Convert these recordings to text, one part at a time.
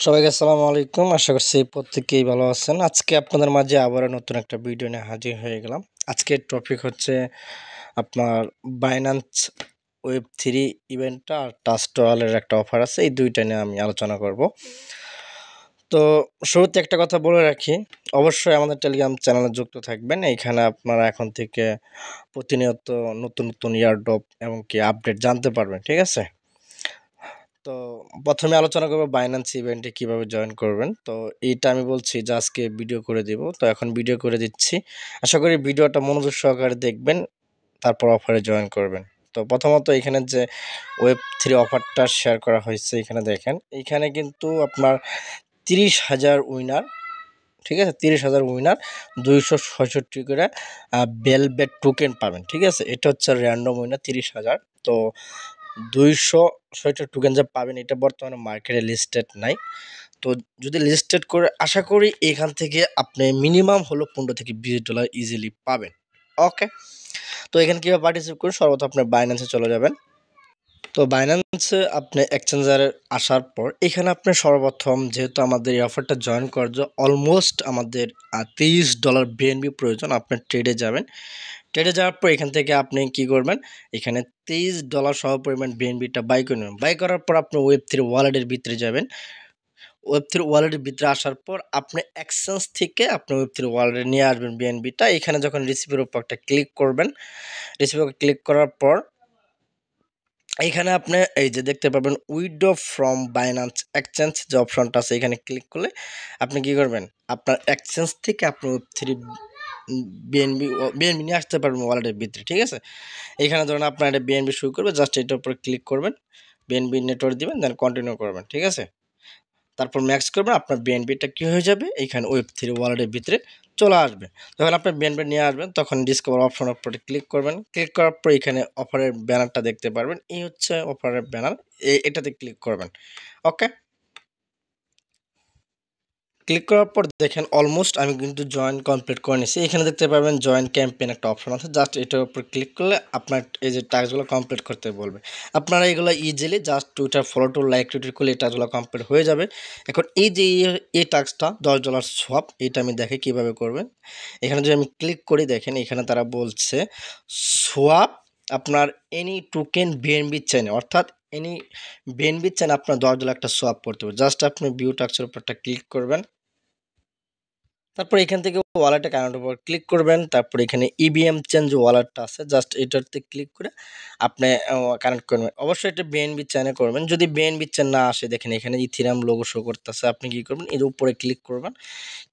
সবাইকে আসসালামু আলাইকুম। আশা করছি প্রত্যেকেই ভালো আছেন। আজকে আপনাদের মাঝে আবারও নতুন একটা ভিডিও নিয়ে হাজির হয়ে গেলাম। আজকের টপিক হচ্ছে আপনার বাইন্যান্স ওয়েব থ্রি ইভেন্টটা আর টাস্টওয়ালের একটা অফার আছে, এই দুইটা নিয়ে আমি আলোচনা করব। তো শুরুতে একটা কথা বলে রাখি, অবশ্যই আমাদের টেলিগ্রাম চ্যানেলে যুক্ত থাকবেন। এইখানে আপনারা এখন থেকে প্রতিনিয়ত নতুন নতুন ইয়ারড্রপ এবং কি আপডেট জানতে পারবেন, ঠিক আছে? তো প্রথমে আলোচনা করবো বাইন্যান্স ইভেন্টে কিভাবে জয়েন করবেন। তো এইটা আমি বলছি যে আজকে ভিডিও করে দিব, তো এখন ভিডিও করে দিচ্ছি। আশা করি ভিডিওটা মনোযোগ সহকারে দেখবেন, তারপর অফারে জয়েন করবেন। তো প্রথমত এখানে যে ওয়েব থ্রি অফারটা শেয়ার করা হয়েছে, এখানে দেখেন, এখানে কিন্তু আপনার 30,000 উইনার, ঠিক আছে? 30,000 উইনার 266 করে বেলবেট টোকেন পাবেন, ঠিক আছে? এটা হচ্ছে র্যান্ডম উইনার 30,000। তো 266 টোকেন যা পাবেন, এটা বর্তমানে মার্কেটে লিস্টেড নাই। তো যদি লিস্টেড করে, আশা করি এখান থেকে আপনি মিনিমাম হলো $15 থেকে $20 ইজিলি পাবেন। ওকে, তো এখানে কীভাবে পার্টিসিপেট করুন, সর্বপ্রথম আপনি বাইন্যান্সে চলে যাবেন। তো বাইন্যান্সে আপনি এক্সচেঞ্জারে আসার পর এখানে আপনি সর্বপ্রথম, যেহেতু আমাদের এই অফারটা জয়েন করার জন্য অলমোস্ট আমাদের $30 বিএনবি প্রয়োজন, আপনার ট্রেডে যাবেন। ট্রেডে যাওয়ার পর এখান থেকে আপনি কি করবেন, এখানে $30 সহ পরিমাণ বিএনবিটা বাই করে নেবেন। বাই করার পর আপনি ওয়েব থ্রি ওয়ালেটের ভিতরে যাবেন। ওয়েব থ্রি ওয়ালেটের ভিতরে আসার পর আপনি এক্সচেঞ্জ থেকে আপনি ওয়েব থ্রি ওয়ালেটে নিয়ে আসবেন বিএনবিটা। এখানে যখন রিসিভের উপর একটা ক্লিক করবেন, রিসিভে ক্লিক করার পর এইখানে আপনি এই যে দেখতে পাবেন উইথড্র ফ্রম বাইন্যান্স এক্সচেঞ্জ যে অপশনটা আছে, এখানে ক্লিক করলে আপনি কি করবেন, আপনার এক্সচেঞ্জ থেকে আপনি ওয়েব থ্রি বিএনবি বিএনবি নিয়ে আসতে পারবেন ওয়ালেটের ভিতরে, ঠিক আছে? এখানে ধরুন আপনার একটা বিএনবি শুরু করবে, জাস্ট এটার উপর ক্লিক করবেন, বিএনবি নেটওয়ার্ক দিবেন, দেন কন্টিনিউ করবেন, ঠিক আছে? তারপর ম্যাক্স করবেন, আপনার বিএনবিটা কী হয়ে যাবে, এইখানে ওয়েব থ্রি ওয়ালেটের ভিতরে চলে আসবে। যখন আপনার বিএনবি নিয়ে আসবেন, তখন ডিসকভার অপশনের উপরে ক্লিক করবেন। ক্লিক করার পর এখানে অফারের ব্যানারটা দেখতে পারবেন, এই হচ্ছে অফারের ব্যানার, এটাতে ক্লিক করবেন। ওকে, ক্লিক করার পর দেখেন অলমোস্ট আমি কিন্তু জয়েন কমপ্লিট করে নিয়েছি। এখানে দেখতে পাবেন জয়েন ক্যাম্পেইন একটা অপশন আছে, জাস্ট এটার উপর ক্লিক করলে আপনার এই যে টাস্কগুলো কমপ্লিট করতে বলবে। আপনারা এগুলো easily just Twitter follow to like Twitter করলে এই টাস্কগুলো কমপ্লিট হয়ে যাবে। এখন এই যে এই টাস্কটা $10 সোয়াপ, এটা আমি দেখে কিভাবে করবেন। এখানে যদি আমি ক্লিক করি, দেখেন এখানে তারা বলছে সোয়াপ আপনার এনি টোকেন বিএনবি চেনে, অর্থাৎ এনি বিএনবি চেনে আপনার $10 একটা সোয়াপ করতে হবে। জাস্ট আপনি ভিউ টাস্কের উপর একটা ক্লিক করবেন, তারপর এখান থেকে ওয়ালেটে কানেক্টের উপর ক্লিক করবেন। তারপর এখানে ইবিএম চেঞ্জ ওয়ালেটটা আছে, জাস্ট এটাতে ক্লিক করে আপনি কানেক্ট করবেন। অবশ্যই এটা বিএনবি চেনে করবেন। যদি বিএনবি চেন না আসে, দেখেন এখানে ইথিরিয়াম লোগো শো করতেছে, আপনি কি করবেন, এর উপরে ক্লিক করবেন।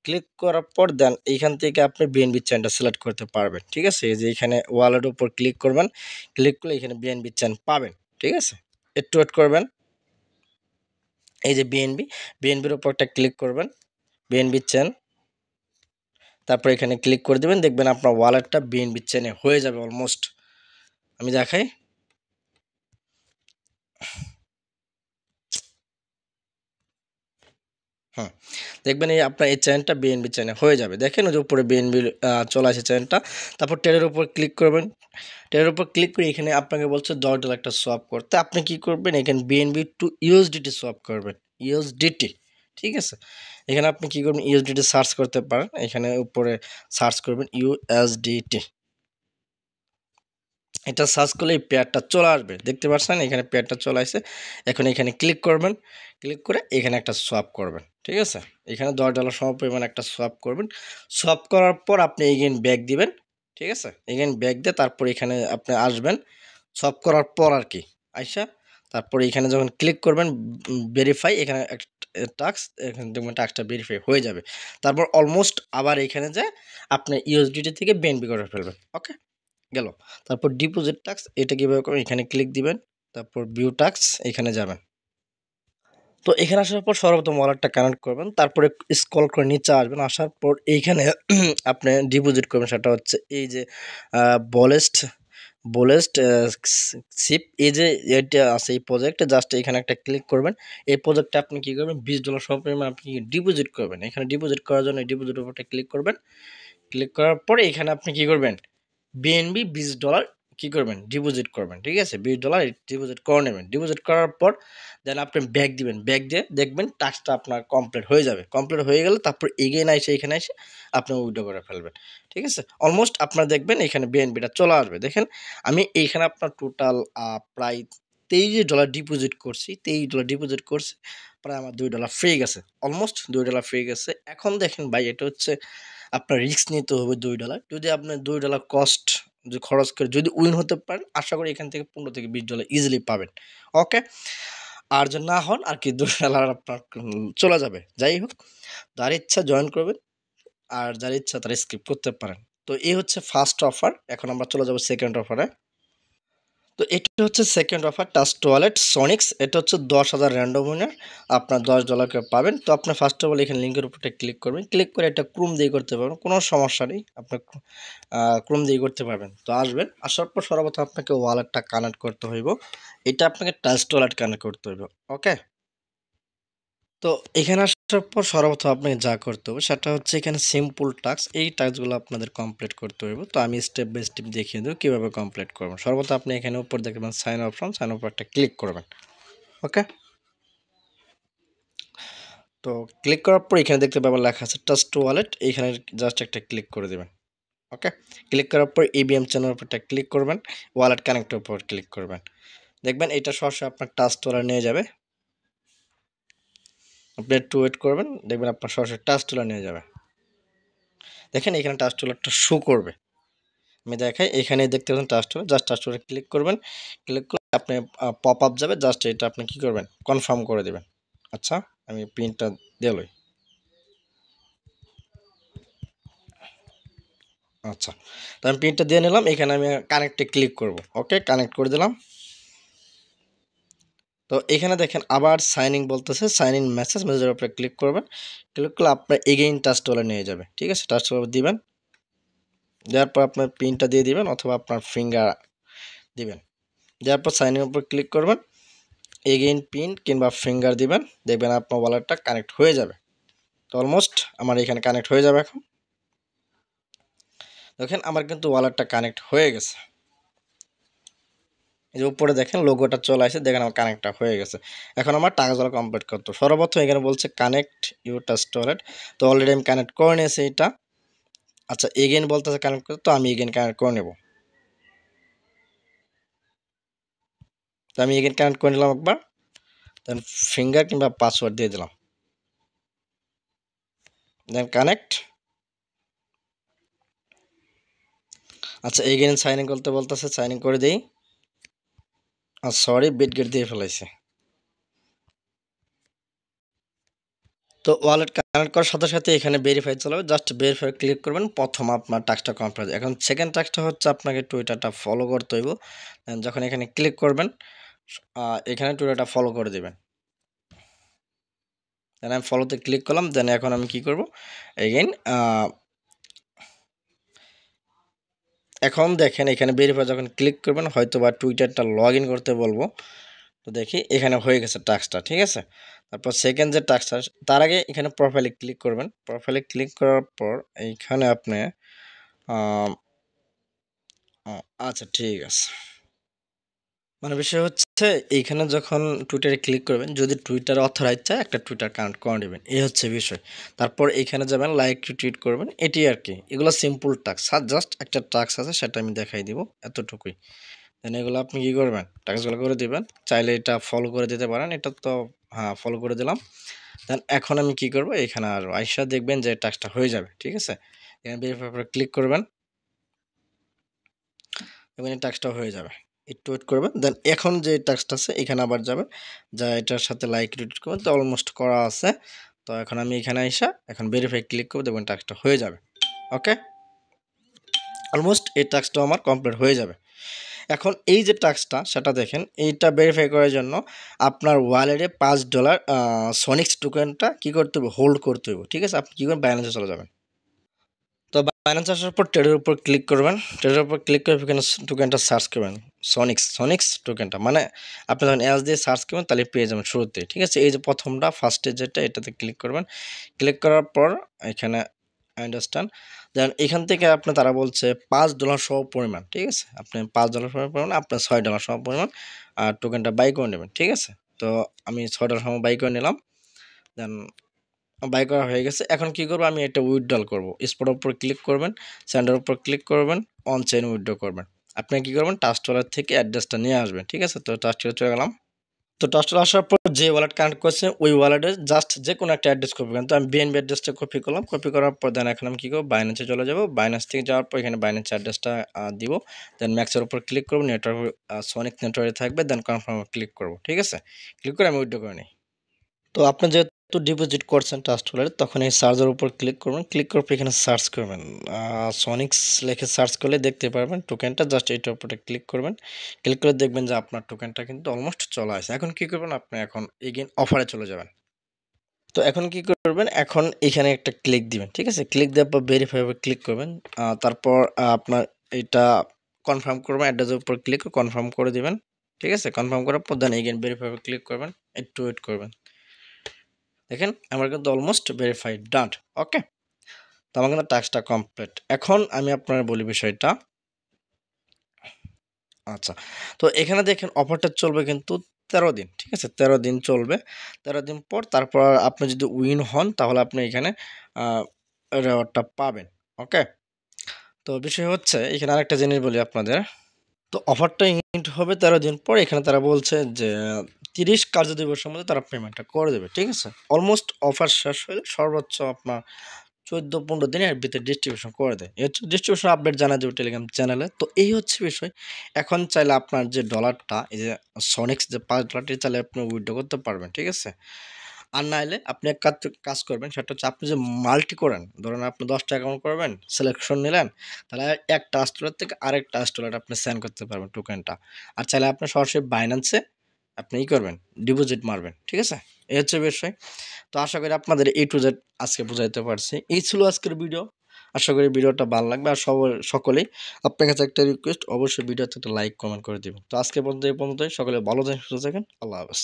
ক্লিক করার পর দেন এইখান থেকে আপনি বিএনবি চেনটা সিলেক্ট করতে পারবেন, ঠিক আছে? এই যে এখানে ওয়ালেটের উপর ক্লিক করবেন, ক্লিক করলে এখানে বিএনবি চেন পাবেন, ঠিক আছে? একটু ওয়েট করবেন। এই যে বিএনবির উপর একটা ক্লিক করবেন, বিএনবি চেন, তারপর এখানে ক্লিক করে দেবেন, দেখবেন আপনার ওয়ালেটটা বিএনবি চেনে হয়ে যাবে অলমোস্ট। আমি দেখাই, হুম, দেখবেন এই আপনার এই চেনটা বিএনবি চেনে হয়ে যাবে। দেখেন ওই যে উপরে বিএনবি চলে আসে চেনটা। তারপর টেলের উপর ক্লিক করবেন, টেলের উপর ক্লিক করে এখানে আপনাকে বলছে $10 একটা সোয়াপ করতে। আপনি কি করবেন, এখানে বিএনবি টু ইউএসডিটি সোয়াপ করবেন, ইউএসডিটি, ঠিক আছে? এখানে আপনি কি করবেন, ইউএসডিটি সার্চ করতে পারেন, এখানে উপরে সার্চ করবেন ইউএসডিটি। এটা সার্চ করলে এই পেয়ারটা চলে আসবে, দেখতে পাচ্ছেন এখানে পেয়ারটা চলে আসছে। এখন এখানে ক্লিক করবেন, ক্লিক করে এখানে একটা সোয়াপ করবেন, ঠিক আছে? এখানে $10 সম পরিমাণ একটা সোয়াপ করবেন। সোয়াপ করার পর আপনি এগেইন ব্যাক দিবেন, ঠিক আছে? এগেইন ব্যাক দিয়ে তারপর এখানে আপনি আসবেন সোয়াপ করার পর আর কি আইসা, তারপর এখানে যখন ক্লিক করবেন ভেরিফাই, এখানে টাস্ক, এখানে দেখবেন টাস্কটা ভেরিফাই হয়ে যাবে। তারপর অলমোস্ট আবার এখানে যে আপনি ইউএসডিটি থেকে বিএনবি করে ফেলবেন। ওকে, গেল। তারপর ডিপোজিট টাস্ক, এটা কিভাবে করবেন, এখানে ক্লিক দিবেন, তারপর ভিউ টাস্ক, এখানে যাবেন। তো এখানে আসার পর সর্বপ্রথম ওয়ালেটটা কানেক্ট করবেন, তারপরে স্ক্রল করে নিচে আসবেন, আসার পর এইখানে আপনি ডিপোজিট করবেন, সেটা হচ্ছে এই যে বলেস্ট বোলেস্ট সিপ, এই যে এটা আছে এই প্রজেক্টে, জাস্ট এখানে একটা ক্লিক করবেন। এই প্রজেক্টে আপনি কি করবেন, $20 সম পরিমাণ আপনি ডিপোজিট করবেন। এখানে ডিপোজিট করার জন্য ডিপোজিট উপরটা ক্লিক করবেন। ক্লিক করার পরে এখানে আপনি কি করবেন, বিএনবি $20 কি করবেন, ডিপোজিট করবেন, ঠিক আছে? $20 ডিপোজিট করে নেবেন। ডিপোজিট করার পর দেন আপনি ব্যাক দিবেন। ব্যাক দিয়ে দেখবেন টাস্কটা আপনার কমপ্লিট হয়ে যাবে। কমপ্লিট হয়ে গেলে তারপর এগেইন এসে এখানে এসে আপনি উইথড্র করে ফেলবেন। ঠিক আছে? অলমোস্ট আপনারা দেখবেন এখানে বিএনপিটা চলে আসবে। দেখেন আমি এইখানে আপনার টোটাল প্রায় $23 ডিপোজিট করছি। $23 ডিপোজিট করছি। প্রায় আমার $2 ফ্রি গেছে। অলমোস্ট $2 ফ্রি গেছে। এখন দেখেন ভাই এটা হচ্ছে আপনার রিস্ক নিতে হবে $2। যদি আপনার $2 কস্ট যে খরচ করে যদি উইন হতে পারেন, আশা করি এখান থেকে $15 থেকে $20 ইজিলি পাবেন। ওকে? আর যদি না হন আর কি $2 আপনার চলে যাবে। যাই হোক, যার ইচ্ছা জয়েন করবেন, আর যার ইচ্ছা তারা স্কিপ করতে পারেন। তো এই হচ্ছে ফার্স্ট অফার। এখন আমরা চলে যাব সেকেন্ড অফারে। তো এটা হচ্ছে সেকেন্ড অফার, টাস্ট ওয়ালেট সনিক্স। এটা হচ্ছে 10,000 র্যান্ডম উইনার, আপনার $10 করে পাবেন। তো আপনার ফার্স্ট অফ অল এখানে লিঙ্কের উপরটা ক্লিক করবেন। ক্লিক করে এটা ক্রোম দিয়ে করতে পারবেন, কোনো সমস্যা নেই। আপনার ক্রোম দিয়ে করতে পারবেন। তো আসবেন, আসার পর সর্বপ্রথম আপনাকে ওয়ালেটটা কানেক্ট করতে হইব। এটা আপনাকে টাস্ট ওয়ালেট কানেক্ট করতে হইব। ওকে? তো এখানে আসার পর সর্বপ্রথম আপনাকে যা করতে হবে সেটা হচ্ছে এখানে সিম্পল টাস্ক, এই টাস্কগুলো আপনাদের কমপ্লিট করতে হবে। তো আমি স্টেপ বাই স্টেপ দেখিয়ে দেবো কীভাবে কমপ্লিট করবেন। সর্বপ্রথম আপনি এখানে উপর দেখবেন সাইন অপশন, সাইন অপশনটা ক্লিক করবেন। ওকে? তো ক্লিক করার পর এখানে দেখতে পাবেন লেখা আছে ট্রাস্ট ওয়ালেট, এইখানে জাস্ট একটা ক্লিক করে দেবেন। ওকে? ক্লিক করার পর ইবিএম চ্যানেলের উপরটা ক্লিক করবেন, ওয়ালেট কানেক্টের উপর ক্লিক করবেন। দেখবেন এটা সরাসরি আপনার ট্রাস্ট ওয়ালেট নিয়ে যাবে। আপনি একটু ওয়েট করবেন, দেখবেন আপনার সরাসরি ট্রাস্ট ওয়ালেট নিয়ে যাবে। দেখেন এখানে টাস্ক টুলারটা শো করবে। আমি দেখাই, এখানে দেখতে পাচ্ছেন টাস্ক টুলার, জাস্ট টাস্ক টুলারে ক্লিক করবেন। ক্লিক করে আপনি পপ আপ যাবে, জাস্ট এটা আপনি কি করবেন, কনফার্ম করে দেবেন। আচ্ছা, আমি পিনটা দিয়ে লই। আচ্ছা, তো আমি পিনটা দিয়ে নিলাম। এখানে আমি কানেক্টে ক্লিক করব। ওকে, কানেক্ট করে দিলাম। তো এখানে দেখেন আবার সাইন ইন বলতেছে, সাইন ইন মেসেজ, মেসেজের উপরে ক্লিক করবেন। ক্লিক করলে আপনার এগেইন টাস্ক টুলার নিয়ে যাবে। ঠিক আছে? টাস্ক টুলার দিবেন, দেওয়ার পর আপনার পিনটা দিয়ে দিবেন অথবা আপনার ফিঙ্গার দিবেন। দেওয়ার পর সাইন ইনের উপর ক্লিক করবেন, এগেইন পিন কিংবা ফিঙ্গার দিবেন, দেখবেন আপনার ওয়ালেটটা কানেক্ট হয়ে যাবে। তো অলমোস্ট আমার এখানে কানেক্ট হয়ে যাবে। এখন দেখেন আমার কিন্তু ওয়ালেটটা কানেক্ট হয়ে গেছে। এই যে উপরে দেখেন লোগোটা চলে আসে, দেখেন আমার কানেক্টটা হয়ে গেছে। এখন আমার টাকাগুলো কমপ্লিট করতে হবে। সর্বপ্রথম এখানে বলছে কানেক্ট ইউর টাস্ট ওয়ালেট, তো অলরেডি আমি কানেক্ট করে নিয়েছি এটা। আচ্ছা, এগেইন বলতেছে কানেক্ট করতে, তো আমি এগেইন কানেক্ট করে নেব। তো আমি এগেইন কানেক্ট করে নিলাম একবার, দেন ফিঙ্গার কিংবা পাসওয়ার্ড দিয়ে দিলাম, দেন কানেক্ট। আচ্ছা, এগেইন সাইন ইন করতে বলতেছে, সাইন ইন করে দিই। আর সরি, বিটগেট দিয়ে ফেলাইছে। তো ওয়ালেট কানেক্ট করার সাথে সাথে এখানে ভেরিফাই চলে যাবে, জাস্ট ভেরিফাই ক্লিক করবেন। প্রথম আপনার টাস্কটা কমপ্লিট। এখন সেকেন্ড টাস্কটা হচ্ছে আপনাকে টুইটারটা ফলো করতে হইব। যখন এখানে ক্লিক করবেন, এখানে টুইটারটা ফলো করে দেবেন। দেন আমি ফলোতে ক্লিক করলাম। দেন এখন আমি কি করব, এগেইন এখন দেখেন এখানে ভেরিফাই যখন ক্লিক করবেন হয়তো বা টুইটারটা লগ ইন করতে বলবো। তো দেখি এখানে হয়ে গেছে টাস্কটা। ঠিক আছে? তারপর সেকেন্ড যে টাস্কটা, তার আগে এখানে প্রোফাইলে ক্লিক করবেন। প্রোফাইলে ক্লিক করার পর এইখানে আপনি আচ্ছা, ঠিক আছে। মানে বিষয় হচ্ছে এইখানে যখন টুইটারে ক্লিক করবেন, যদি টুইটার অথরাইজ চায় একটা টুইটার কানেক্ট করে নেবেন, এই হচ্ছে বিষয়। তারপর এইখানে যাবেন, লাইক টুইট করবেন, এটি আর কি। এগুলো সিম্পল টাস্ক, জাস্ট একটা টাস্ক আছে সেটা আমি দেখাই দিব, এতটুকুই। দেন এগুলো আপনি কী করবেন, টাস্কগুলো করে দিবেন। চাইলে এটা ফলো করে দিতে পারেন, এটা তো হ্যাঁ ফলো করে দিলাম। দেন এখন আমি কি করব, এখানে আর আইসা দেখবেন যে টাস্কটা হয়ে যাবে। ঠিক আছে? এখানে ভেরিফাই করে ক্লিক করবেন এবং এই টাস্কটা হয়ে যাবে। একটু ওয়েট করবেন। দেন এখন যে টাস্কটা আছে এখানে আবার যাবেন, যা এটার সাথে লাইক রিটুইট করবেন। তো অলমোস্ট করা আছে। তো এখন আমি এখানে আইসা এখন ভেরিফাই ক্লিক করব, দেখবেন টাস্কটা হয়ে যাবে। ওকে, অলমোস্ট এই টাস্কটা আমার কমপ্লিট হয়ে যাবে। এখন এই যে টাস্কটা সেটা দেখেন, এইটা ভেরিফাই করার জন্য আপনার ওয়ালেটে $5 সনিক্স টোকেনটা কী করতে হবে, হোল্ড করতে হবে। ঠিক আছে? আপনি কী করবেন, ব্যালেন্সে চলে যাবেন। তো বাইন্যান্স আসার পর ট্রেডের উপর ক্লিক করবেন। ট্রেডের উপর ক্লিক করে এখানে টোকেনটা সার্চ করবেন, সনিক্স টোকেনটা। মানে আপনি যখন এস দিয়ে সার্চ করবেন তাহলে পেয়ে যাবেন শুরুতেই। ঠিক আছে? এই যে প্রথমটা ফার্স্টে যেটা, এটাতে ক্লিক করবেন। ক্লিক করার পর এখানে আন্ডারস্ট্যান্ড। দেন এখান থেকে তারা বলছে $5 সহ পরিমাণ, ঠিক আছে? আপনি $5 সহ পরিমাণ, আপনার $6 সহ পরিমাণ টোকেনটা বাই করে নেবেন, ঠিক আছে? তো আমি $6 সহ বাই করে নিলাম। দেন বাই করা হয়ে গেছে। এখন কি করব, আমি এটা উইথড্রল করব। স্পটের উপর ক্লিক করবেন, সেন্ডার উপর ক্লিক করবেন, অন চেইন উইথড্র করবেন। আপনি কি করবেন, ট্রাস্ট ওয়ালেট থেকে অ্যাড্রেসটা নিয়ে আসবেন, ঠিক আছে? তো ট্রাস্ট ওয়ালেট চলে গেলাম। তো ট্রাস্ট ওয়ালেট আসার পর যে ওয়ালেট কানেক্ট করছে ওই ওয়ালেটে জাস্ট যে কোনো একটা অ্যাড্রেস কপি করবেন। তো আমি বিএনবি অ্যাড্রেসটা কপি করলাম। কপি করার পর দেন এখন আমি কী করবো, বাইন্যান্সে চলে যাব। বাইন্যান্স থেকে যাওয়ার পর এখানে বাইন্যান্স অ্যাড্রেসটা দিব। দেন ম্যাক্সের উপর ক্লিক করবো, নেটওয়ার্ক সনিক নেটওয়ার্কে থাকবে। দেন কনফার্ম ক্লিক করবো, ঠিক আছে? ক্লিক করে আমি উইথড্র করে নিই। তো আপনি যেহেতু ডিপোজিট করছেন ট্রাস্ট ওয়ালেটে, তখন এই সার্চের উপর ক্লিক করবেন। ক্লিক করার পর এখানে সার্চ করবেন, সনিক্স লিখে সার্চ করলে দেখতে পারবেন টোকেনটা। জাস্ট এইটার উপরে ক্লিক করবেন। ক্লিক করে দেখবেন যে আপনার টোকেনটা কিন্তু অলমোস্ট চলে আসে। এখন কি করবেন, আপনি এখন এগেইন অফারে চলে যাবেন। তো এখন কি করবেন, এখন এখানে একটা ক্লিক দিবেন, ঠিক আছে? ক্লিক দেওয়ার পর ভেরিফাই উপর ক্লিক করবেন। তারপর আপনার এটা কনফার্ম করবেন, অ্যাড্রেসের উপর ক্লিক করে কনফার্ম করে দিবেন, ঠিক আছে? কনফার্ম করার পর দেন এগেইন ভেরিফাই উপর ক্লিক করবেন, একটু ওয়েট করবেন। দেখেন আমার কিন্তু অলমোস্ট ভেরিফাইড ডান। ওকে, তো আমার কিন্তু টাস্কটা কমপ্লিট। এখন আমি আপনার বলি বিষয়টা। আচ্ছা, তো এখানে দেখেন অফারটা চলবে কিন্তু 13 দিন, ঠিক আছে? 13 দিন চলবে। 13 দিন পর তারপর আপনি যদি উইন হন তাহলে আপনি এখানে রেওয়ার্ডটা পাবেন। ওকে, তো বিষয় হচ্ছে এখানে আরেকটা জিনিস বলি আপনাদের। তো অফারটা এন্ড হবে 13 দিন পর। এখানে তারা বলছে যে 30 কার্য দিবসের মধ্যে তারা পেমেন্টটা করে দেবে, ঠিক আছে? অলমোস্ট অফার শেষ হলে সর্বোচ্চ আপনার 14-15 দিনের ভিতরে ডিস্ট্রিবিউশন করে দেয়। এই হচ্ছে ডিস্ট্রিবিউশন আপডেট জানা যাবে টেলিগ্রাম চ্যানেলে। তো এই হচ্ছে বিষয়। এখন চাইলে আপনার যে ডলারটা, এই যে সনিক্স যে $5 চাইলে আপনি উইথড্র করতে পারবেন, ঠিক আছে? আর নাইলে আপনি এক কাজ করবেন, সেটা হচ্ছে আপনি যে মাল্টি করেন, ধরুন আপনি 10টা অ্যাকাউন্ট করবেন, সিলেকশন নিলেন, তাহলে একটা ট্রাস্ট থেকে আরেকটা ট্রাস্ট আপনি সেন্ড করতে পারবেন টোকেনটা। আর চাইলে আপনি সরাসরি বাইন্যান্সে আপনি করবেন, ডিপোজিট মারবেন, ঠিক আছে? এই হচ্ছে বিষয়। তো আশা করি আপনাদের A to Z আজকে বুঝাইতে পারছি। এই ছিল আজকের ভিডিও। আশা করি ভিডিওটা ভালো লাগবে। আর সকলেই আপনার কাছে একটা রিকোয়েস্ট, অবশ্যই ভিডিওতে একটা লাইক কমেন্ট করে দিবেন। তো আজকে পর্যন্ত এই পর্যন্তই। সকলে ভালো থাকেন, সুস্থ থাকেন। আল্লাহ হাফেজ।